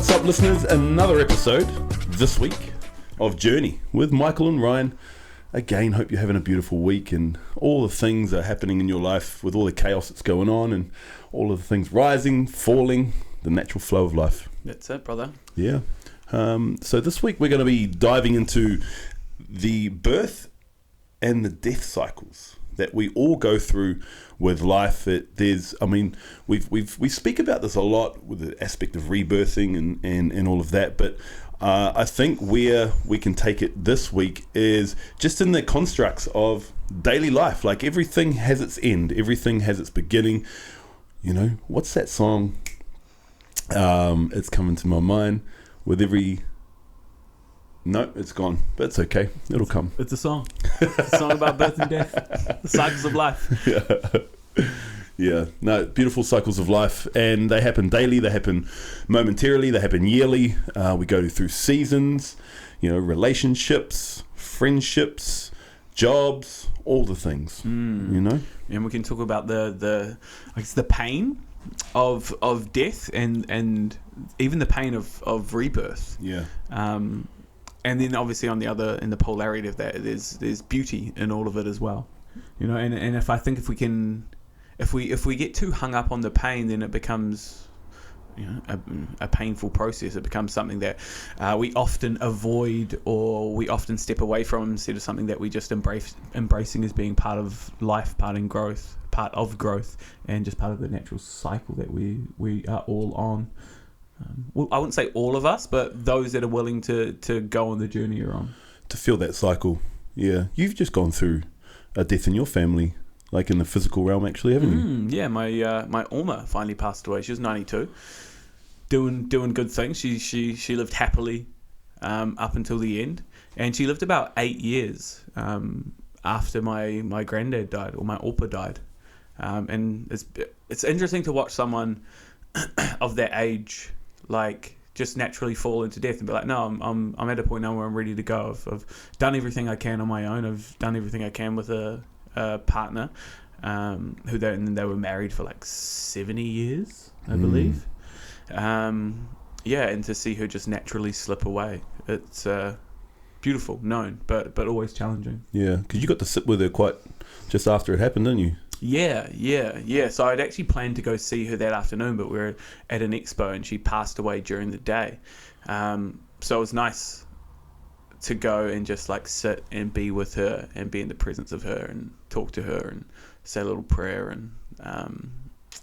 What's up, listeners? Another episode this week of Journey with Michael and Ryan. Again, hope you're having a beautiful week and all the things are happening in your life with all the chaos that's going on and all of the things rising, falling, the natural flow of life. That's it, brother. Yeah. So this week we're going to be diving into the birth and the death cycles that we all go through with life. We speak about this a lot with the aspect of rebirthing and all of that, but I think where we can take it this week is just in the constructs of daily life. Like, everything has its end, everything has its beginning. You know, what's that song? It's coming to my mind with every... No, it's gone, but it's okay. It'll come. It's a song. It's a song about birth and death, the cycles of life. Yeah. No, beautiful cycles of life, and they happen daily. They happen momentarily. They happen yearly. We go through seasons. You know, relationships, friendships, jobs, all the things. You know, and we can talk about the pain of death and even the pain of rebirth. Yeah. And then obviously in the polarity of that, there's beauty in all of it as well, you know. And if we get too hung up on the pain, then it becomes, you know, a painful process. It becomes something that we often avoid or we often step away from instead of something that we just embracing as being part of life, part of growth, and just part of the natural cycle that we are all on. Well, I wouldn't say all of us, but those that are willing to go on the journey you're on. To feel that cycle. Yeah. You've just gone through a death in your family, like in the physical realm, actually, haven't you? Yeah, my Oma finally passed away. She was 92, doing good things. She lived happily up until the end, and she lived about 8 years after my granddad died, or my Opa died. And it's interesting to watch someone of that age like just naturally fall into death and be like, no, I'm at a point now where I'm ready to go. I've done everything I can on my own. I've done everything I can with a partner who they were married for like 70 years, I believe. And to see her just naturally slip away, it's beautiful, but always challenging. Yeah, because you got to sit with her quite just after it happened, didn't you? Yeah. So I'd actually planned to go see her that afternoon, but we were at an expo and she passed away during the day. So it was nice to go and just like sit and be with her and be in the presence of her and talk to her and say a little prayer and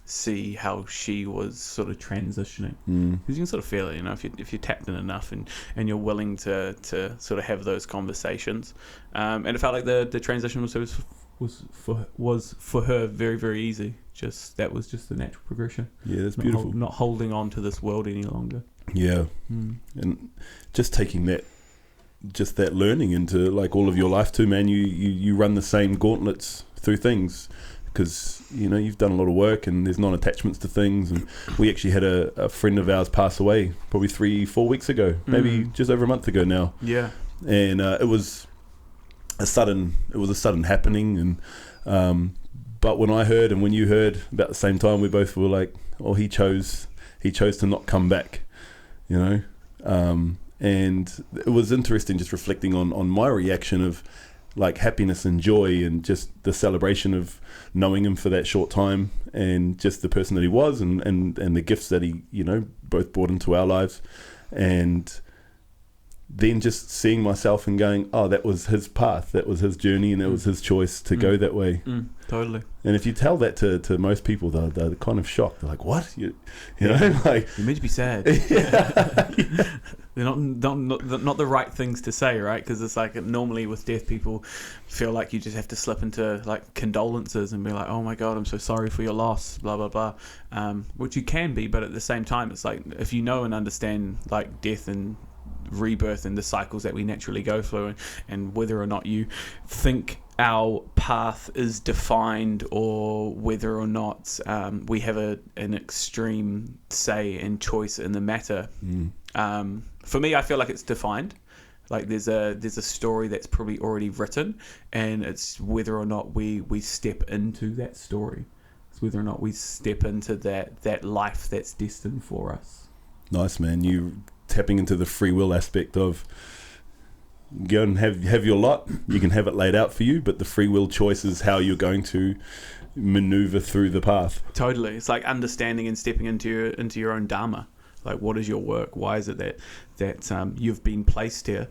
see how she was sort of transitioning. Because you can sort of feel it, you know, if you're tapped in enough and you're willing to sort of have those conversations. And it felt like the transition was for her very, very easy. That was just the natural progression. Yeah, that's beautiful. Not holding on to this world any longer. Yeah. And just taking that learning into like all of your life too, man. You run the same gauntlets through things because, you know, you've done a lot of work and there's non-attachments to things. And we actually had a friend of ours pass away probably 3-4 weeks ago, maybe just over a month ago now. Yeah. And it was a sudden happening, and but when I heard and when you heard about the same time, we both were like, oh, he chose to not come back, you know. And it was interesting just reflecting on my reaction of like happiness and joy and just the celebration of knowing him for that short time and just the person that he was and the gifts that he, you know, both brought into our lives. And then just seeing myself and going, oh, that was his path, that was his journey, and that was his choice to go that way. Totally. And if you tell that to most people, they're kind of shocked. They're like, what? You know, like... You're meant to be sad. They're not the right things to say, right? Because it's like normally with death, people feel like you just have to slip into like condolences and be like, oh my God, I'm so sorry for your loss, blah, blah, blah. Which you can be, but at the same time, it's like if you know and understand like death and rebirth and the cycles that we naturally go through and whether or not you think our path is defined or whether or not we have an extreme say and choice in the matter. For me, I feel like it's defined. Like there's a story that's probably already written, and it's whether or not we step into that story. It's whether or not we step into that life that's destined for us. Nice, man. You tapping into the free will aspect of go and have your lot. You can have it laid out for you, but the free will choice is how you're going to maneuver through the path. Totally. It's like understanding and stepping into your own dharma. Like, what is your work? Why is it that you've been placed here?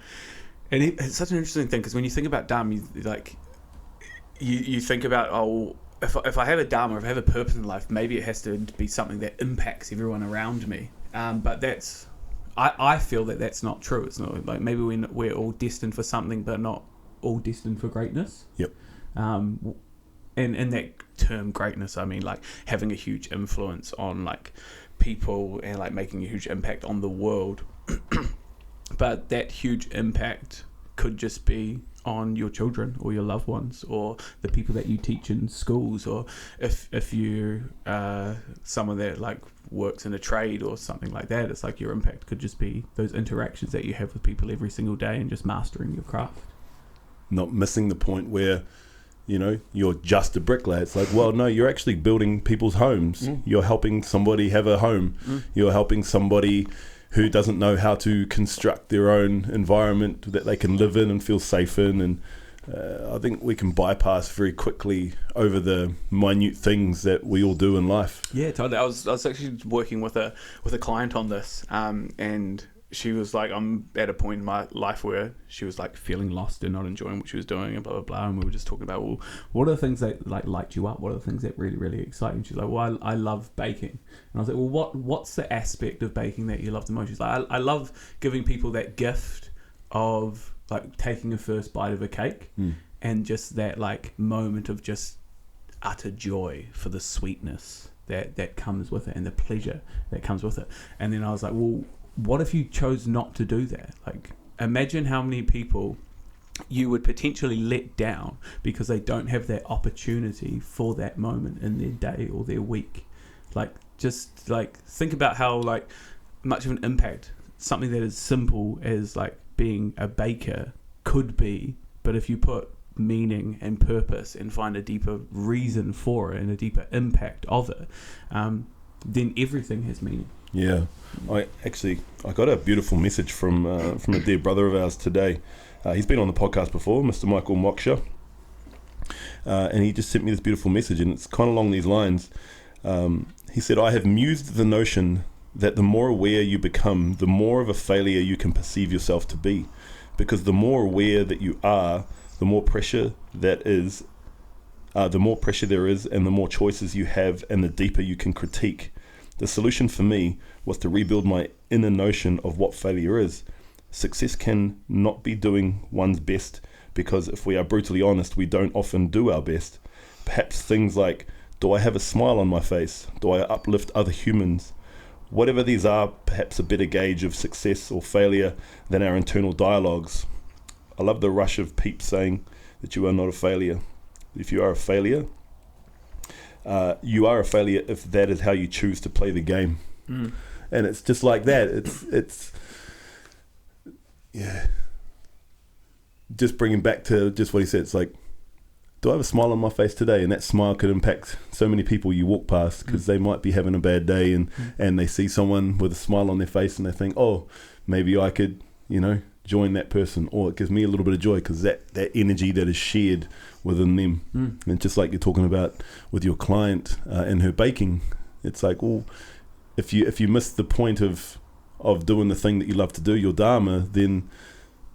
And it's such an interesting thing, because when you think about dharma, you think about, oh, if I have a dharma, if I have a purpose in life, maybe it has to be something that impacts everyone around me. But I feel that that's not true. It's not like maybe we're all destined for something, but not all destined for greatness. Yep. And in that term greatness, I mean like having a huge influence on like people and like making a huge impact on the world. But that huge impact could just be on your children or your loved ones or the people that you teach in schools, or if you someone that like works in a trade or something like that, it's like your impact could just be those interactions that you have with people every single day and just mastering your craft. Not missing the point where, you know, you're just a bricklayer. It's like, well, no, you're actually building people's homes. You're helping somebody have a home. You're helping somebody who doesn't know how to construct their own environment that they can live in and feel safe in. And I think we can bypass very quickly over the minute things that we all do in life. Yeah, totally. I was actually working with a client on this, and she was like, I'm at a point in my life where she was like feeling lost and not enjoying what she was doing and blah blah blah, and we were just talking about, well, what are the things that like light you up, what are the things that really really excite you? And she's like, well, I love baking. And I was like, well, what's the aspect of baking that you love the most? She's like, I love giving people that gift of like taking a first bite of a cake and just that like moment of just utter joy for the sweetness that comes with it and the pleasure that comes with it. And then I was like, well, what if you chose not to do that? Like, imagine how many people you would potentially let down because they don't have that opportunity for that moment in their day or their week. Like, just like think about how like much of an impact something that is simple as like being a baker could be, but if you put meaning and purpose and find a deeper reason for it and a deeper impact of it, then everything has meaning. Yeah, I got a beautiful message from a dear brother of ours today. He's been on the podcast before, Mr. Michael Moksha, and he just sent me this beautiful message, and it's kind of along these lines. He said, I have mused the notion that the more aware you become, the more of a failure you can perceive yourself to be, because the more aware that you are, the more pressure there is, and the more choices you have, and the deeper you can critique. The solution for me was to rebuild my inner notion of what failure is. Success can not be doing one's best, because if we are brutally honest, we don't often do our best. Perhaps things like, do I have a smile on my face? Do I uplift other humans? Whatever these are, perhaps a better gauge of success or failure than our internal dialogues. I love the rush of Pete saying that you are not a failure. If you are a failure, you are a failure if that is how you choose to play the game. And it's just like that. It's yeah. Just bringing back to just what he said. It's like, do I have a smile on my face today? And that smile could impact so many people you walk past, because they might be having a bad day and they see someone with a smile on their face and they think, oh, maybe I could, join that person, or it gives me a little bit of joy because that energy that is shared within them. And just like you're talking about with your client and her baking, it's like, well, if you miss the point of doing the thing that you love to do, your dharma, then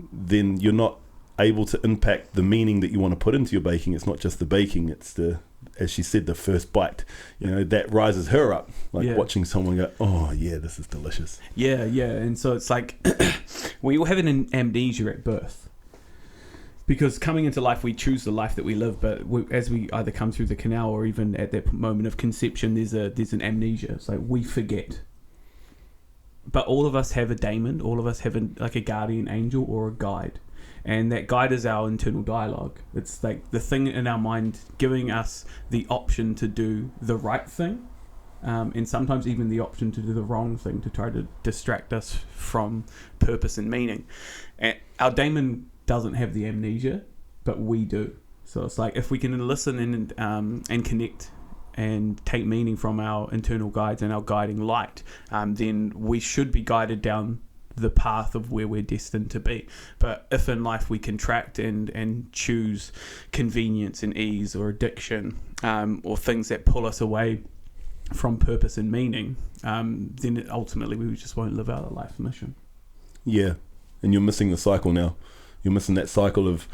you're not able to impact the meaning that you want to put into your baking. It's not just the baking, it's the, as she said, the first bite, that rises her up, like watching someone go, oh yeah, this is delicious. Yeah. And so it's like we all have an amnesia at birth, because coming into life we choose the life that we live, but as we either come through the canal or even at that moment of conception, there's an amnesia. It's like we forget. But all of us have a daemon, all of us have a guardian angel or a guide. And that guide is our internal dialogue. It's like the thing in our mind giving us the option to do the right thing, and sometimes even the option to do the wrong thing to try to distract us from purpose and meaning. And our daemon doesn't have the amnesia, but we do. So it's like if we can listen and connect and take meaning from our internal guides and our guiding light, then we should be guided down the path of where we're destined to be. But if in life we contract and choose convenience and ease or addiction, or things that pull us away from purpose and meaning, then ultimately we just won't live out a life mission. Yeah, and you're missing the cycle now. You're missing that cycle of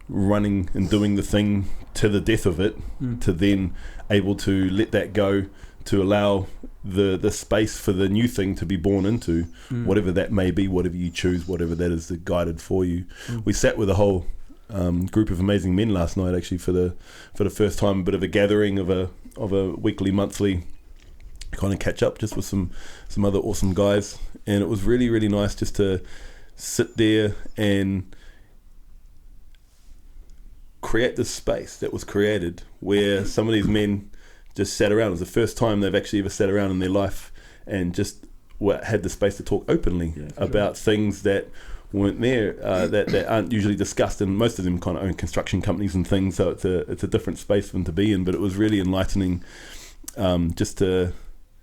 running and doing the thing to the death of it, to then able to let that go, to allow the space for the new thing to be born into, whatever that may be, whatever you choose, whatever that is guided for you. We sat with a whole group of amazing men last night, actually, for the first time, a bit of a gathering of a weekly, monthly kind of catch up, just with some other awesome guys, and it was really, really nice just to sit there and create this space that was created where some of these men just sat around. It was the first time they've actually ever sat around in their life and just had the space to talk openly about things that weren't there, that aren't usually discussed, and most of them kind of own construction companies and things, so it's a different space for them to be in. But it was really enlightening, just to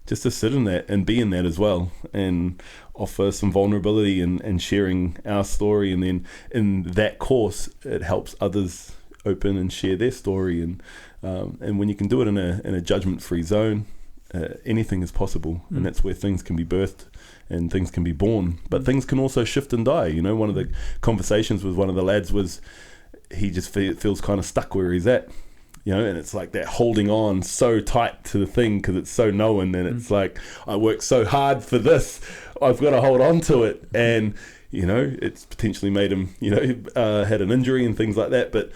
sit in that and be in that as well, and offer some vulnerability and sharing our story, and then in that course it helps others open and share their story, and when you can do it in a judgment-free zone, anything is possible, and that's where things can be birthed and things can be born, but things can also shift and die. You know, one of the conversations with one of the lads was he just feels kind of stuck where he's at, you know, and it's like that holding on so tight to the thing because it's so known, and it's like, I worked so hard for this, I've got to hold on to it, and you know, it's potentially made him, you know, had an injury and things like that. But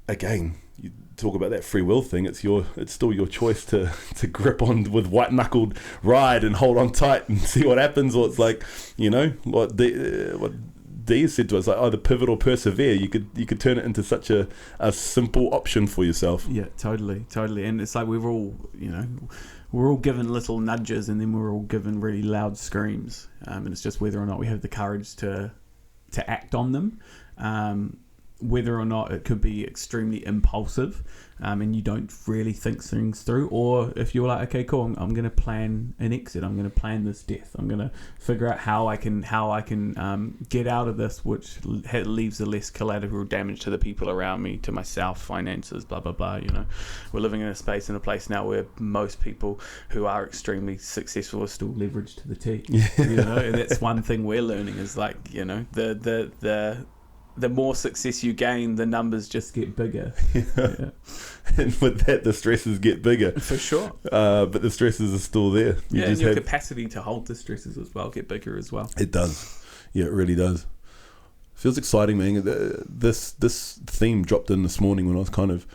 again, you talk about that free will thing, it's still your choice to grip on with white knuckled ride and hold on tight and see what happens. Or it's like, you know, what Dee said to us, like, either pivot or persevere. You could turn it into such a simple option for yourself. Yeah, totally. And it's like we're all given little nudges, and then we're all given really loud screams, and it's just whether or not we have the courage to act on them, whether or not it could be extremely impulsive, and you don't really think things through, or if you're like, okay, cool, I'm going to plan an exit, I'm going to plan this death, I'm going to figure out how I can get out of this, which leaves the less collateral damage to the people around me, to myself, finances, blah blah blah. You know, we're living in a space and a place now where most people who are extremely successful are still leveraged to the T. You know, and that's one thing we're learning is, like, you know, the more success you gain, the numbers just get bigger. Yeah. And with that, the stresses get bigger. For sure. But the stresses are still there. And your capacity to hold the stresses as well get bigger as well. It does. Yeah, it really does. Feels exciting, man. This theme dropped in this morning when I was kind of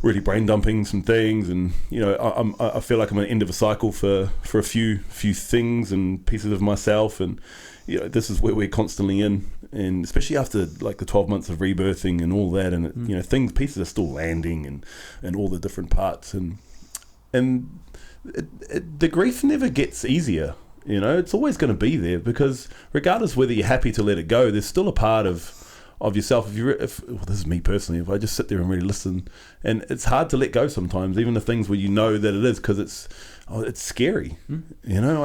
really brain dumping some things, and you know, I feel like I'm at the end of a cycle for a few things and pieces of myself, and you know, this is where we're constantly in, and especially after like the 12 months of rebirthing and all that, and it, you know, pieces are still landing and all the different parts, and the grief never gets easier. You know, it's always going to be there, because regardless whether you're happy to let it go, there's still a part of yourself. This is me personally, if I just sit there and really listen, and it's hard to let go sometimes, even the things where you know that it is, because it's scary. You know,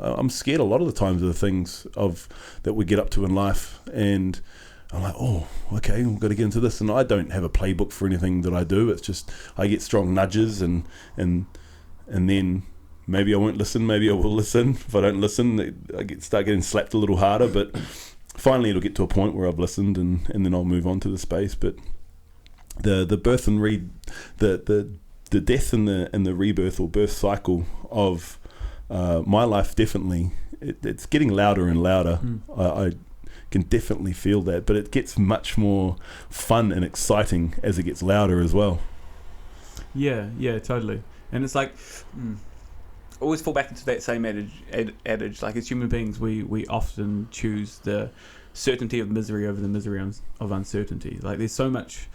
I'm scared a lot of the times of the things that we get up to in life, and I'm like, oh, okay, we've got to get into this, and I don't have a playbook for anything that I do. It's just I get strong nudges, and then maybe I won't listen, maybe I will listen. If I don't listen, I start getting slapped a little harder, but finally it'll get to a point where I've listened, and then I'll move on to the space. But the birth and the death and the rebirth or birth cycle of my life, definitely it's getting louder and louder. I can definitely feel that, but it gets much more fun and exciting as it gets louder as well. Yeah, totally. And it's like always fall back into that same adage. Like, as human beings, we often choose the certainty of misery over the misery of uncertainty. Like, there's so much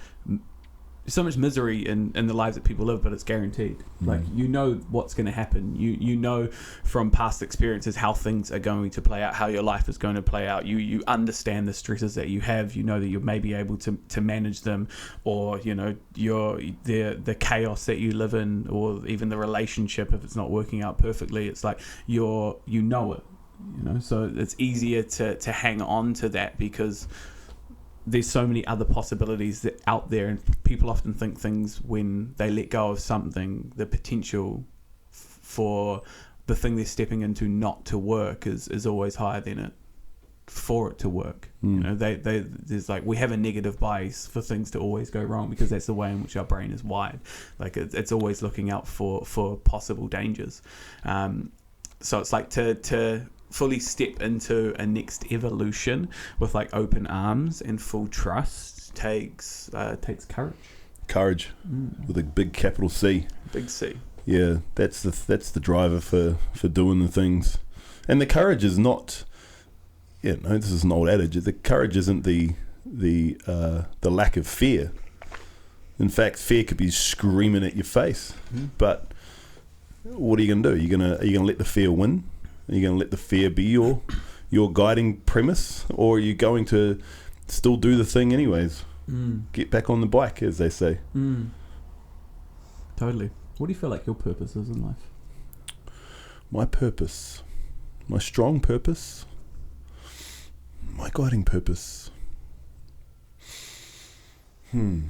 so much misery in the lives that people live, but it's guaranteed. Like, you know what's going to happen. You know from past experiences how things are going to play out, how your life is going to play out. You understand the stresses that you have. You know that you may be able to manage them, or you know the chaos that you live in, or even the relationship if it's not working out perfectly. It's like you know it. You know, so it's easier to hang on to that because there's so many other possibilities that out there, and people often think things when they let go of something, the potential for the thing they're stepping into not to work is always higher than it for it to work. You know, there's like, we have a negative bias for things to always go wrong because that's the way in which our brain is wired. Like it's always looking out for possible dangers. So it's like to fully step into a next evolution with like open arms and full trust takes courage with a big capital C. Big C. Yeah, that's the driver for doing the things. And the courage is not, this is an old adage, the courage isn't the lack of fear. In fact, fear could be screaming at your face. But what are you going to do? Are you going to let the fear win? Are you going to let the fear be your guiding premise, or are you going to still do the thing anyways? Get back on the bike, as they say. Totally. What do you feel like your purpose is in life? My purpose, my strong purpose, my guiding purpose. Let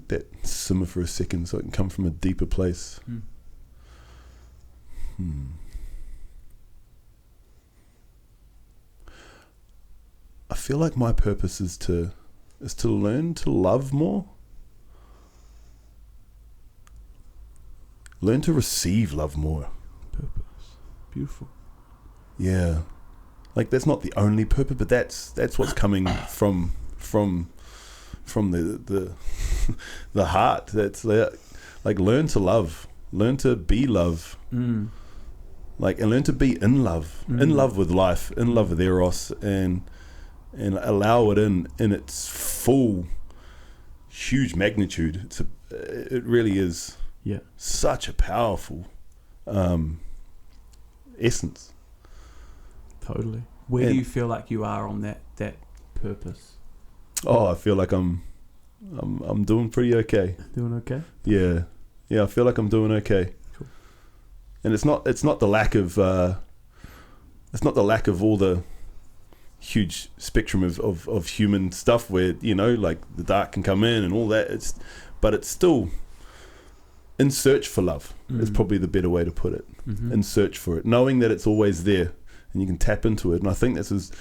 that simmer for a second so it can come from a deeper place. I feel like my purpose is to learn to love more. Learn to receive love more. Purpose. Beautiful. Yeah. Like that's not the only purpose, but that's what's coming from the the heart. That's like learn to love. Learn to be love. Like, and learn to be in love. In love with life, in love with Eros, and allow it in its full, huge magnitude. It really is such a powerful essence. Totally. Where do you feel like you are on that purpose? Oh, I feel like I'm doing pretty okay. Doing okay? Yeah, I feel like I'm doing okay. Cool. And it's not the lack of all the huge spectrum of human stuff where, like the dark can come in and all that. But it's still in search for love. Is probably the better way to put it. In search for it, knowing that it's always there and you can tap into it. And I think this is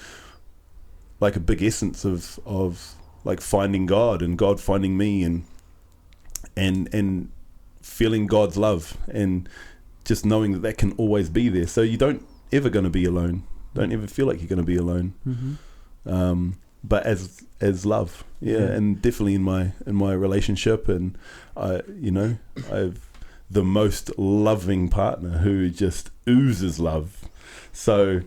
like a big essence of like finding God and God finding me and feeling God's love and just knowing that can always be there. So you don't ever going to be alone. Don't ever feel like you're going to be alone. But as love, and definitely in my relationship, and I've the most loving partner who just oozes love. So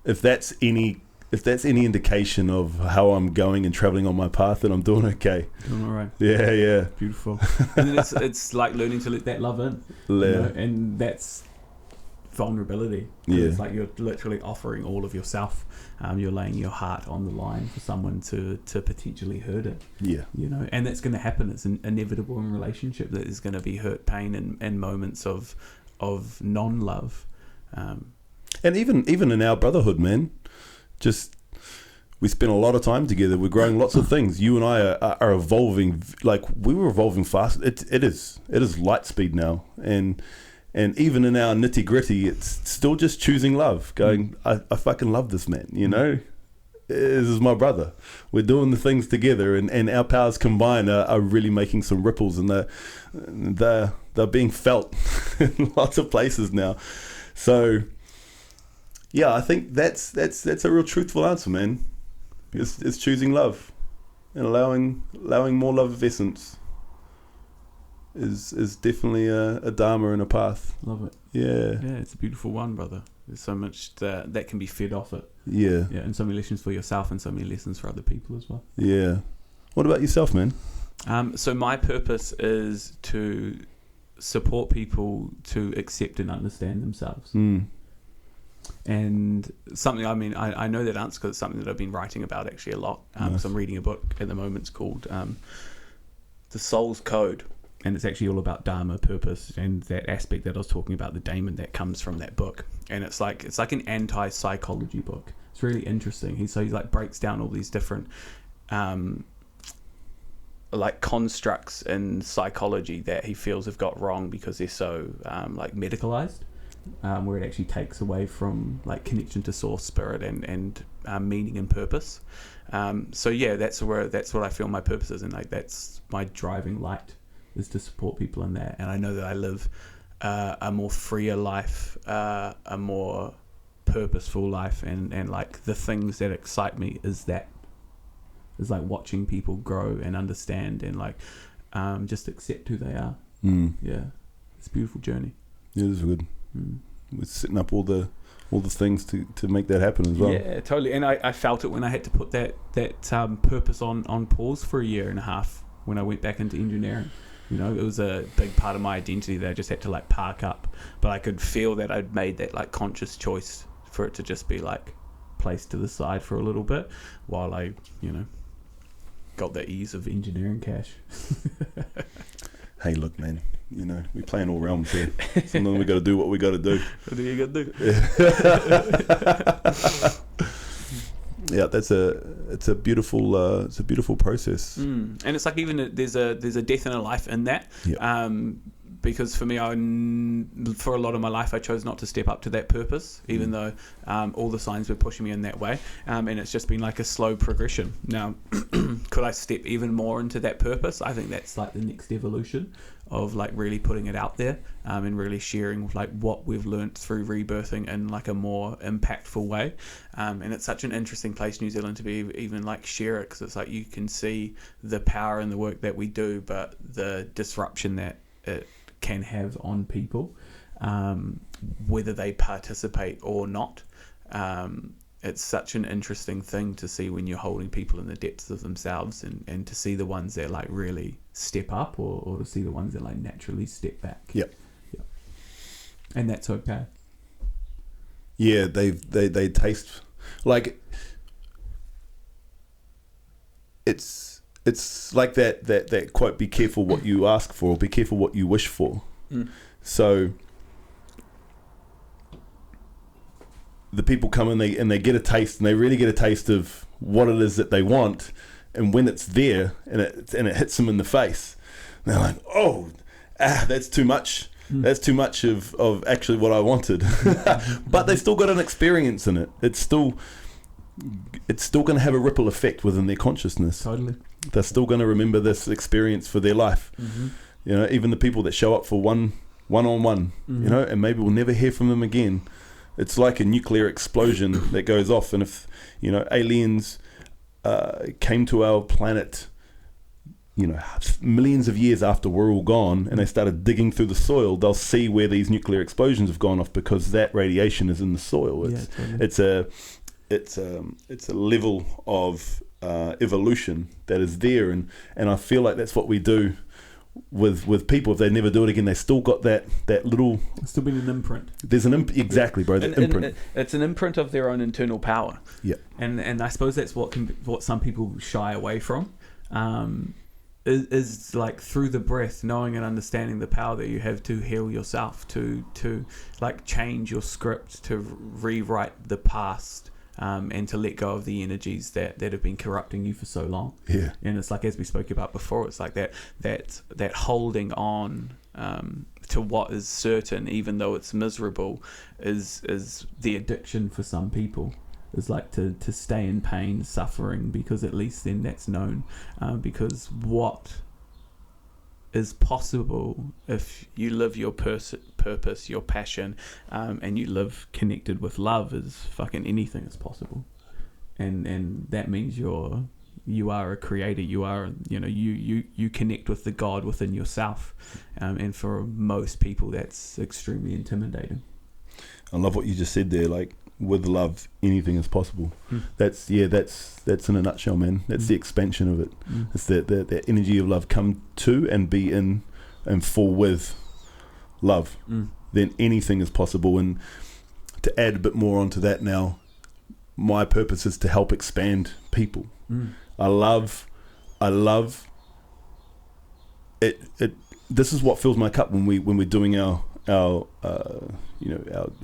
if that's any indication of how I'm going and traveling on my path, then I'm doing okay. Doing all right. Yeah. Beautiful. And then it's like learning to let that love in. And that's vulnerability. It's like you're literally offering all of yourself. You're laying your heart on the line for someone to potentially hurt it. And that's going to happen. It's inevitable in relationship that there's going to be hurt, pain, and moments of non-love. And even in our brotherhood, man, just we spend a lot of time together. We're growing lots of things. You and I are evolving. Like we were evolving fast. It is light speed now, and even in our nitty gritty, it's still just choosing love. Going, I fucking love this man. This is my brother. We're doing the things together, and our powers combined are really making some ripples, and they're being felt in lots of places now. So. Yeah, I think that's a real truthful answer, man. It's choosing love and allowing more love of essence is definitely a dharma and a path. Love it. Yeah, it's a beautiful one, brother. There's so much that can be fed off it. Yeah, and so many lessons for yourself and so many lessons for other people as well. Yeah. What about yourself, man? So my purpose is to support people to accept and understand themselves. And something, I know that answer because it's something that I've been writing about actually a lot. Nice. So I'm reading a book at the moment. It's called The Soul's Code. And it's actually all about Dharma, purpose, and that aspect that I was talking about, the daemon that comes from that book. And it's like an anti-psychology book. It's really interesting. He like breaks down all these different like constructs in psychology that he feels have got wrong because they're so like medicalized, where it actually takes away from like connection to source, spirit, and meaning and purpose. So yeah, that's what I feel my purpose is, and like that's my driving light, is to support people in that. And I know that I live a more freer life, a more purposeful life, and like the things that excite me is like watching people grow and understand and like just accept who they are. Yeah, it's a beautiful journey. Yeah, it is good. We're setting up all the things to make that happen as well. Yeah, totally. And I felt it when I had to put that purpose on pause for a year and a half when I went back into engineering. You know, it was a big part of my identity that I just had to like park up, but I could feel that I'd made that like conscious choice for it to just be like placed to the side for a little bit while I, got the ease of engineering cash. Hey, look, man, we play in all realms here. Sometimes we got to do what we got to do. What do you got to do? Yeah, it's a beautiful process. And it's like even there's a death and a life in that. Yeah. Because for me, for a lot of my life, I chose not to step up to that purpose, even though all the signs were pushing me in that way. And it's just been like a slow progression. Now, could I step even more into that purpose? I think that's like the next evolution of like really putting it out there and really sharing like what we've learned through rebirthing in like a more impactful way. And it's such an interesting place, New Zealand, to be even like share it, because it's like you can see the power in the work that we do, but the disruption that it can have on people, whether they participate or not. It's such an interesting thing to see when you're holding people in the depths of themselves, and to see the ones that like really step up, or to see the ones that like naturally step back. Yep. And that's okay. Yeah, they taste like it's like that quote, be careful what you ask for, be careful what you wish for. So the people come and they get a taste, and they really get a taste of what it is that they want, and when it's there and it hits them in the face, they're like, oh, that's too much. That's too much of actually what I wanted. But they still got an experience in it. It's still going to have a ripple effect within their consciousness. Totally. They're still going to remember this experience for their life. Even the people that show up for one-on-one, and maybe we'll never hear from them again. It's like a nuclear explosion that goes off, and if aliens came to our planet millions of years after we're all gone, and they started digging through the soil, they'll see where these nuclear explosions have gone off, because that radiation is in the soil. It's a level of evolution that is there, and I feel like that's what we do with people. If they never do it again, they still got that little. It's still been an imprint. There's an exactly, bro. The imprint. It's an imprint of their own internal power. Yeah. And I suppose that's what some people shy away from. Is like through the breath, knowing and understanding the power that you have to heal yourself, to like change your script, to rewrite the past, and to let go of the energies that have been corrupting you for so long. Yeah. And it's like, as we spoke about before, it's like that holding on to what is certain, even though it's miserable, is the addiction for some people. Is like to stay in pain, suffering, because at least then that's known. Because what is possible if you live your purpose, your passion, and you live connected with love, is fucking anything is possible. And that means you are a creator. You are, you connect with the God within yourself. And for most people, that's extremely intimidating. I love what you just said there. Like, with love, anything is possible. That's in a nutshell, man. That's the expansion of it. It's that energy of love come to and be in and full with love. Then anything is possible. And to add a bit more onto that now, my purpose is to help expand people. I love it. This is what fills my cup when we're doing our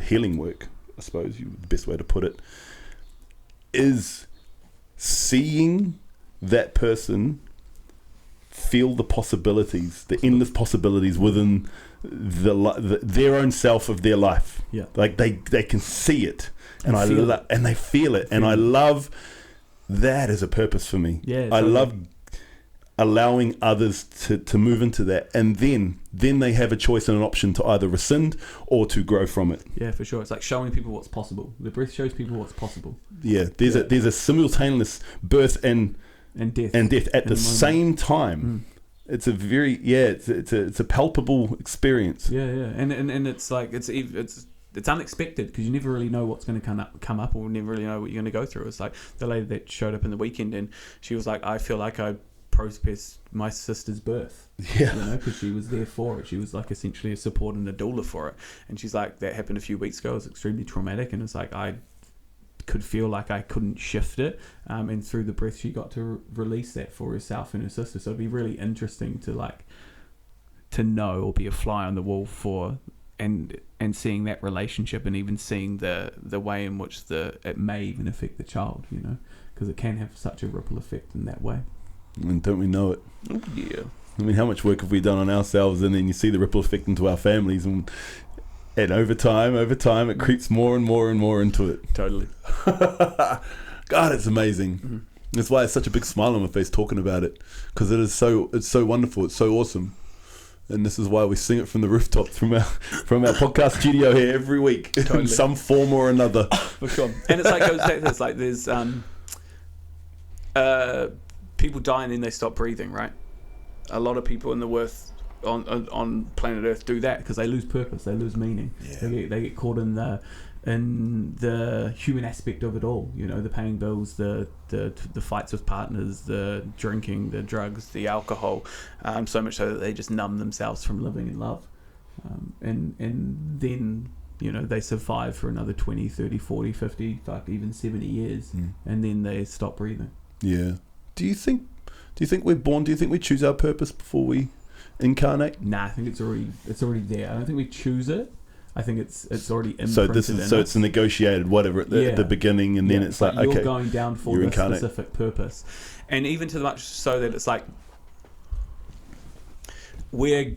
healing work, I suppose the best way to put it, is seeing that person feel the possibilities, the endless possibilities within their own self of their life. Yeah, like they can see it, and and they feel it, and I it. love that as a purpose for me. Yeah, I love allowing others to move into that, and then they have a choice and an option to either rescind or to grow from it. Yeah, for sure. It's like showing people what's possible. The breath shows people what's possible. Yeah, there's a simultaneous birth and death at the same time. It's a very it's a palpable experience. Yeah, and it's like it's unexpected because you never really know what's going to come up, or never really know what you're going to go through. It's like the lady that showed up in the weekend, and she was like, I feel like I processed my sister's birth, because she was there for it. She was like essentially a support and a doula for it, and she's like, that happened a few weeks ago. It was extremely traumatic, and it's like I could feel like I couldn't shift it, and through the breath she got to release that for herself and her sister. So it'd be really interesting to know or be a fly on the wall for and seeing that relationship, and even seeing the way in which it may even affect the child, because it can have such a ripple effect in that way. And don't we know it? Oh, yeah. I mean, how much work have we done on ourselves, and then you see the ripple effect into our families, and over time it creeps more and more and more into it. Totally. God, it's amazing. That's why it's such a big smile on my face talking about it, because it's so wonderful, it's so awesome. And this is why we sing it from the rooftops from our podcast studio here every week, totally. In some form or another. For sure. And it's like goes back to this, like there's people die and then they stop breathing, right? A lot of people in the earth on planet Earth do that because they lose purpose, they lose meaning. Yeah. They get caught in the human aspect of it all. The paying bills, the fights with partners, the drinking, the drugs, the alcohol, so much so that they just numb themselves from living in love, and then they survive for another 20, 30, 40, 50, even 70 years, and then they stop breathing. Yeah. Do you think we're born? Do you think we choose our purpose before we incarnate? Nah, I think it's already there. I don't think we choose it. I think it's already imprinted it's a negotiated whatever at the beginning, and then it's like, you're okay, going down for this specific purpose, and even to the much so that it's like we're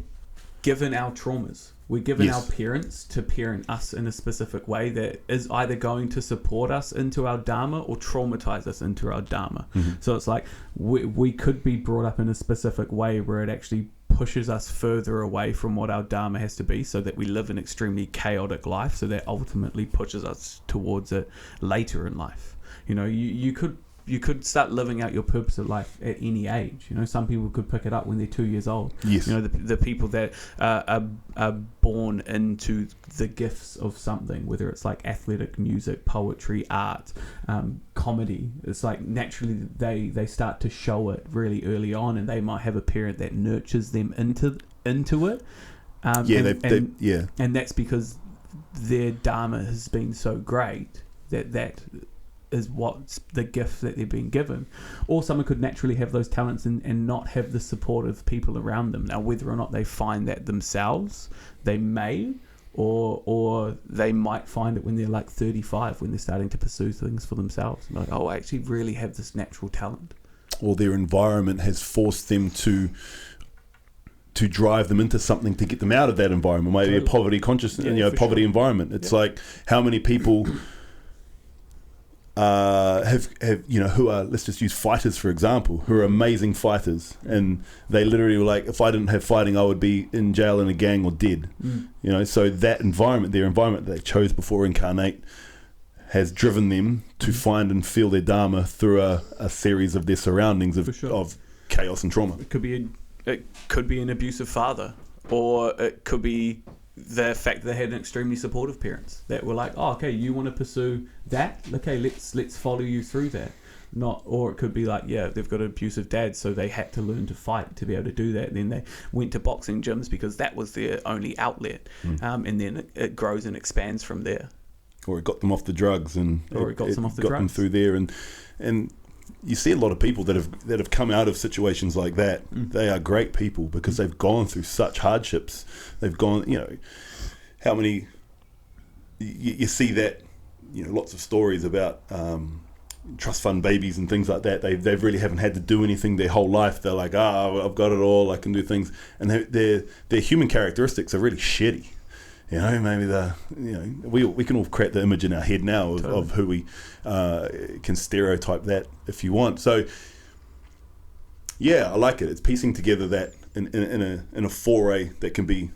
given our traumas. We're given our parents to parent us in a specific way that is either going to support us into our dharma or traumatize us into our dharma. So it's like we could be brought up in a specific way where it actually pushes us further away from what our dharma has to be, so that we live an extremely chaotic life, so that ultimately pushes us towards it later in life. You could start living out your purpose of life at any age. Some people could pick it up when they're 2 years old. Yes. The people that are born into the gifts of something, whether it's like athletic, music, poetry, art, comedy. It's like naturally they start to show it really early on, and they might have a parent that nurtures them into it. And that's because their dharma has been so great that is what's the gift that they're being given. Or someone could naturally have those talents and not have the support of people around them. Now, whether or not they find that themselves, they may, or they might find it when they're like 35, when they're starting to pursue things for themselves. And like, I actually really have this natural talent. Or their environment has forced them to drive them into something to get them out of that environment. Maybe a poverty consciousness, poverty environment. It's like, how many people have who are, let's just use fighters for example, who are amazing fighters, and they literally were like, if I didn't have fighting, I would be in jail in a gang or dead. So that environment, their environment that they chose before incarnate, has driven them to find and feel their dharma through a series of their surroundings of chaos and trauma. It could be an abusive father, or it could be the fact that they had extremely supportive parents that were like, oh, okay, you want to pursue that? Okay, let's follow you through that. Not, or it could be like, yeah, they've got an abusive dad, so they had to learn to fight to be able to do that. And then they went to boxing gyms because that was their only outlet. And then it grows and expands from there. Or it got them off the drugs, and Or it got them off the drugs. them through there, and you see a lot of people that have come out of situations like that. They are great people because they've gone through such hardships. They've gone, how many you see that, lots of stories about trust fund babies and things like that. They really haven't had to do anything their whole life. They're like, I've got it all, I can do things, and their human characteristics are really shitty. Maybe we can all create the image in our head now of who we can stereotype that if you want. So yeah, I like it. It's piecing together that in a foray that can be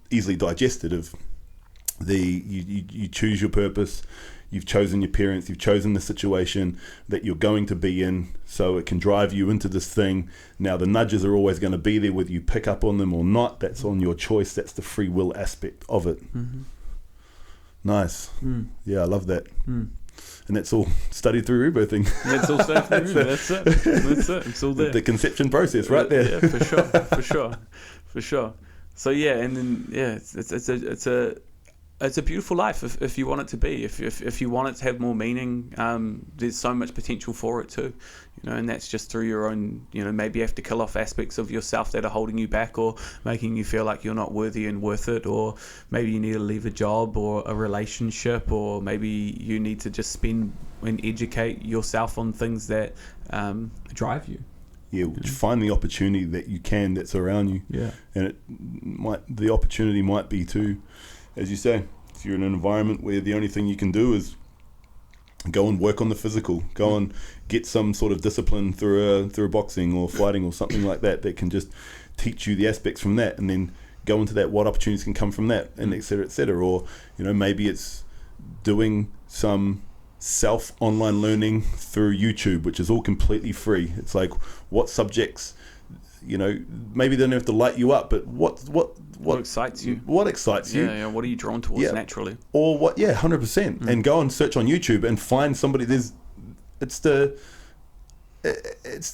easily digested. Of you choose your purpose. You've chosen your parents, you've chosen the situation that you're going to be in, so it can drive you into this thing. Now, the nudges are always going to be there, whether you pick up on them or not. That's on your choice. That's the free will aspect of it. Nice. Yeah, I love that. And that's all studied through rebirthing. That's all studied through rebirthing. That's it. It's all there. The conception process right there. Yeah, for sure. So yeah, and then it's a beautiful life if you want it to be. If you want it to have more meaning, there's so much potential for it too, and that's just through your own, maybe you have to kill off aspects of yourself that are holding you back or making you feel like you're not worthy and worth it, or maybe you need to leave a job or a relationship, or maybe you need to just spend and educate yourself on things that drive you. Yeah, find the opportunity that you can, that's around you. Yeah, and the opportunity might be to, as you say, if you're in an environment where the only thing you can do is go and work on the physical, go and get some sort of discipline through boxing or fighting or something like that can just teach you the aspects from that, and then go into that, what opportunities can come from that, and et cetera, or maybe it's doing some self online learning through YouTube, which is all completely free. It's like, what subjects, maybe they don't have to light you up, but what excites you? What excites you? Yeah. What are you drawn towards naturally? Or what? Yeah, 100%. And go and search on YouTube and find somebody. It's the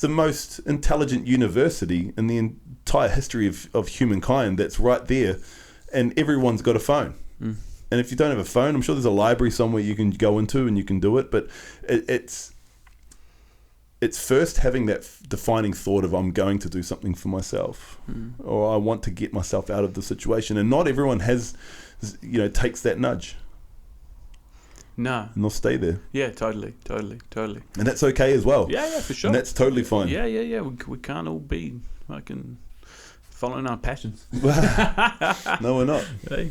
most intelligent university in the entire history of humankind that's right there, and everyone's got a phone. And if you don't have a phone, I'm sure there's a library somewhere you can go into and you can do it. But it's first having that defining thought of, I'm going to do something for myself, or I want to get myself out of the situation. And not everyone takes that nudge. No. And they'll stay there. Yeah, totally. And that's okay as well. Yeah, for sure. And that's totally fine. Yeah. We can't all be fucking following our passions. No, we're not. Hey.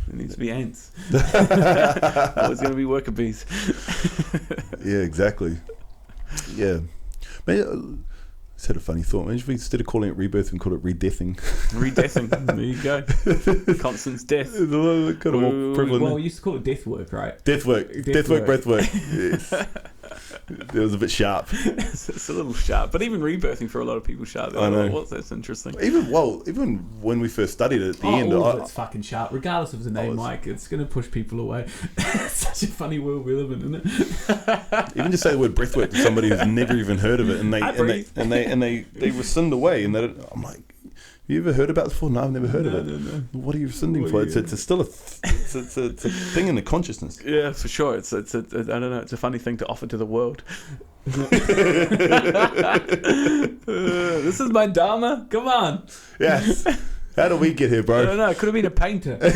There needs to be ants. Always going to be worker bees. Yeah, exactly. Yeah. Maybe, I just had a funny thought. Maybe if we, instead of calling it rebirth, we call it redeathing. Redeathing. There you go. Constance death. Kind of more prevalent. Well, we used to call it death work, right? Death work, breath work. Yes. It was a bit sharp. It's a little sharp, but even rebirthing for a lot of people sharp. I know. What's that's interesting. Even when we first studied it at the end, all of it's fucking sharp, regardless of the name, Mike. It's going to push people away. It's such a funny world we live in, isn't it? Even just say the word breathwork to somebody who's never even heard of it, and they rescind away, and I'm like, have you ever heard about this before? No, I've never heard of it. No. What are you rescinding for? It's still a thing in the consciousness. Yeah, for sure. It's I don't know. It's a funny thing to offer to the world. This is my dharma. Come on. Yes. How do we get here, bro? I don't know. I could have been a painter. Man,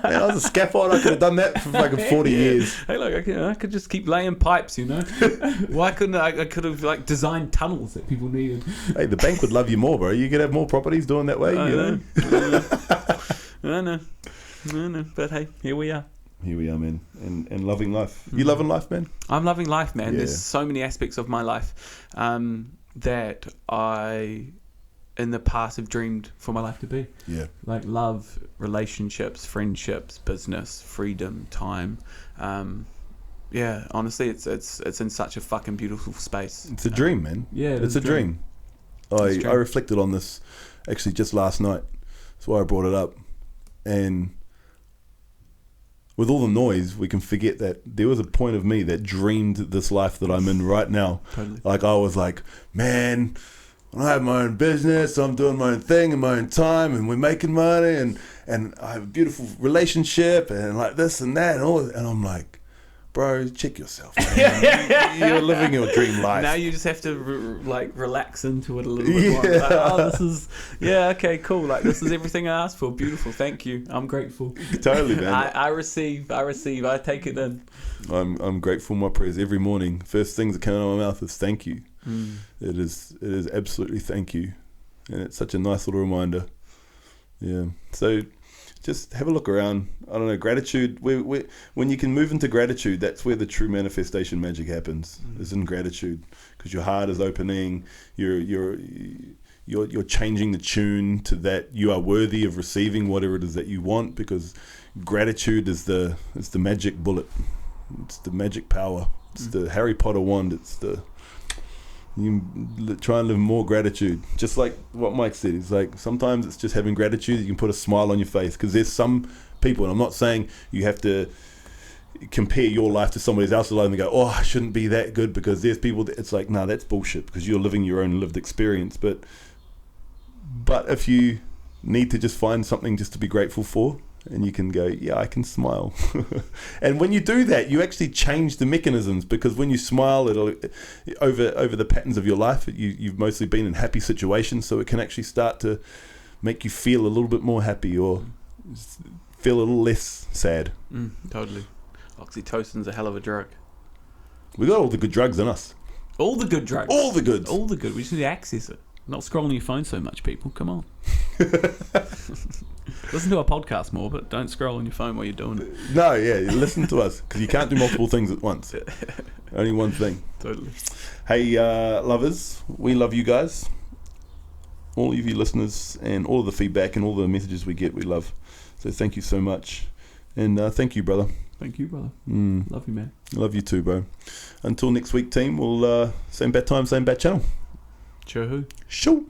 I was a scaffold. I could have done that for like 40 years. Hey, look, I could just keep laying pipes, Why couldn't I could have designed tunnels that people needed. Hey, the bank would love you more, bro. You could have more properties doing that way. I know. But hey, here we are. Here we are, man. And loving life. You loving life, man? I'm loving life, man. Yeah. There's so many aspects of my life that I, in the past, have dreamed for my life to be. Yeah. Like love, relationships, friendships, business, freedom, time. Yeah, honestly, it's in such a fucking beautiful space. It's a dream, man. Yeah, it's a dream. I reflected on this actually just last night. That's why I brought it up. And with all the noise, we can forget that there was a point of me that dreamed this life that I'm in right now. Totally. Like I was like, man, I have my own business, I'm doing my own thing in my own time, and we're making money, and I have a beautiful relationship, and like this and that, and all. And I'm like, bro, check yourself, man. You're living your dream life. Now you just have to relax into it a little bit more. Like, oh, this is okay, cool. Like this is everything I asked for. Beautiful, thank you. I'm grateful. Totally, man. I receive. I take it in. I'm grateful. My prayers every morning. First things that come out of my mouth is thank you. It is absolutely thank you, and it's such a nice little reminder. Yeah. So just have a look around. I don't know, gratitude. When you can move into gratitude, that's where the true manifestation magic happens. Is in gratitude, because your heart is opening. You're changing the tune to that you are worthy of receiving whatever it is that you want, because gratitude is the magic bullet. It's the magic power. It's the Harry Potter wand. It's the you try and live more gratitude, just like what Mike said. It's like sometimes it's just having gratitude. You can put a smile on your face, because there's some people, and I'm not saying you have to compare your life to somebody else's life and go, oh, I shouldn't be that good, because there's people that it's like, no, that's bullshit, because you're living your own lived experience. But if you need to just find something just to be grateful for, and you can go, yeah, I can smile. And when you do that, you actually change the mechanisms, because when you smile, it'll over the patterns of your life, you've mostly been in happy situations, so it can actually start to make you feel a little bit more happy, or feel a little less sad. Totally. Oxytocin's a hell of a drug. We got all the good drugs in us. All the good drugs. All the goods. All the good. We just need to access it. Not scrolling your phone so much, people. Come on. Listen to our podcast more, but don't scroll on your phone while you're doing it. No, yeah, listen to us, because you can't do multiple things at once. Only one thing. Totally. Hey, lovers, we love you guys. All of you listeners, and all of the feedback and all the messages we get, we love. So thank you so much. And thank you, brother. Thank you, brother. Love you, man. Love you too, bro. Until next week, team, we'll same bad time, same bad channel. Sure who? Sure.